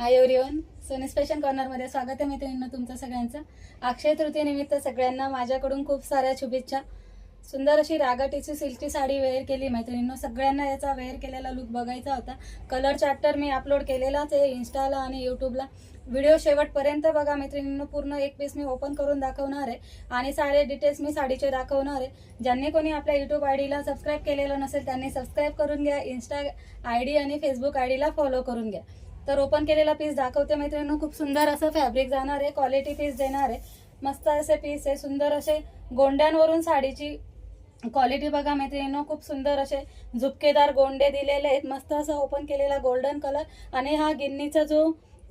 Hi everyone, सोनीज fashion कॉर्नरमध्ये स्वागत आहे मैत्रिणींनो तुमचं सगळ्यांचं। अक्षय तृतीयेनिमित्त सगळ्यांना माझ्याकडून खूप साऱ्या शुभेच्छा। सुंदर अशी रागाटीची सिल्कची साडी वेअर केली मैत्रिणींनो। सगळ्यांना याचा वेअर केलेला लुक बघायचा होता। कलर चार्टर मी अपलोड केलेलाच आहे इंस्टाला आणि यूट्यूबला। व्हिडिओ शेवटपर्यंत बघा मैत्रिणींनो। पूर्ण एक पीस मी ओपन करून दाखवणार आहे आणि सारे डिटेल्स मी साडीचे दाखवणार आहे। ज्यांनी कोणी आपल्या यूट्यूब आयडीला सबस्क्राइब केलेलं नसेल त्यांनी सबस्क्राइब करून घ्या। इंस्टा आयडी आणि फेसबुक आयडीला फॉलो करून घ्या। तर ओपन केलेला पीस दाखवते मैत्रिणींनो। खूप सुंदर असं फॅब्रिक जाणार आहे, क्वालिटी पीस देणार आहे। मस्त असे पीस आहे, सुंदर असे गोंड्यांवरून साडीची क्वालिटी बघा मैत्रिणींनो। खूप सुंदर असे झुपकेदार गोंडे दिलेले आहेत। मस्त असं ओपन केलेला गोल्डन कलर आणि हा गिन्नीचा जो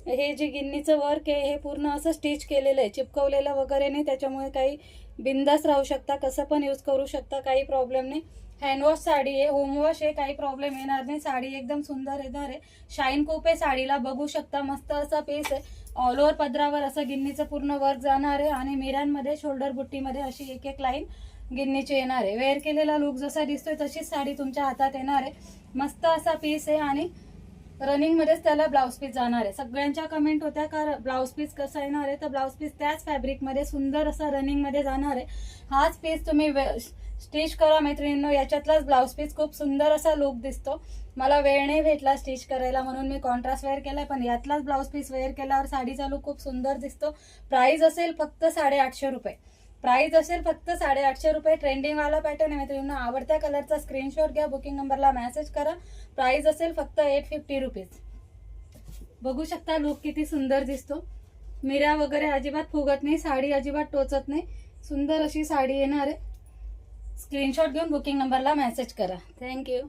हे जे गिन्नीचं वर्क आहे हे पूर्ण असं स्टिच केलेलं आहे, चिपकवलेलं वगैरे नाही। त्याच्यामुळे काही बिंदास राहू शकता, कसं पण यूज करू शकता, काही प्रॉब्लेम नाही। हँडवॉश साडी आहे, होम वॉश आहे, काही प्रॉब्लेम येणार नाही। साडी एकदम सुंदर येणार आहे, शाईन खूप आहे साडीला, बघू शकता। मस्त असा पीस आहे, ऑल ओव्हर पदरावर असं गिन्नीचं पूर्ण वर्क जाणार आहे आणि मिऱ्यांमध्ये शोल्डर बुट्टीमध्ये अशी एक एक लाईन गिन्नीची येणार आहे। वेअर केलेला लुक जसा दिसतोय तशीच साडी तुमच्या हातात येणार आहे। मस्त असा पीस आहे आणि रनिंग मध्येच त्याला ब्लाउज पीस जाणार आहे। सगळ्यांच्या कमेंट होत्या का ब्लाउज पीस कसा येणार आहे, तर ब्लाउज पीस त्याच फॅब्रिक मध्ये सुंदर असा रनिंग मध्ये जाणार आहे। हाच पीस तुम्ही स्टिच करा मैत्रिणींनो। याच्यातलाच ब्लाउज पीस खूप सुंदर असा लुक दिसतो। मला वेळ नाही भेटला स्टिच करायला म्हणून मी कॉन्ट्रास्ट वेअर केलाय, पण यातलाच ब्लाउज पीस वेअर केल्यावर साडीचा लुक खूप सुंदर दिसतो। प्राइस असेल फक्त 850 रुपये। प्राइस असेल फक्त 850 रुपये। ट्रेंडिंग वाला पॅटर्न आहे मैत्रिणींनो। आवडत्या कलरचा स्क्रीनशॉट घ्या, बुकिंग नंबरला मेसेज करा। प्राइस असेल फक्त 850 रुपीज। बघू शकता लुक किती सुंदर दिसतो। मिऱ्या वगैरे अजिबात फुगत नाही, साडी अजिबात टोचत नाही, सुंदर अशी साडी येणार आहे। स्क्रीनशॉट घेऊन बुकिंग नंबरला मेसेज करा। थँक्यू।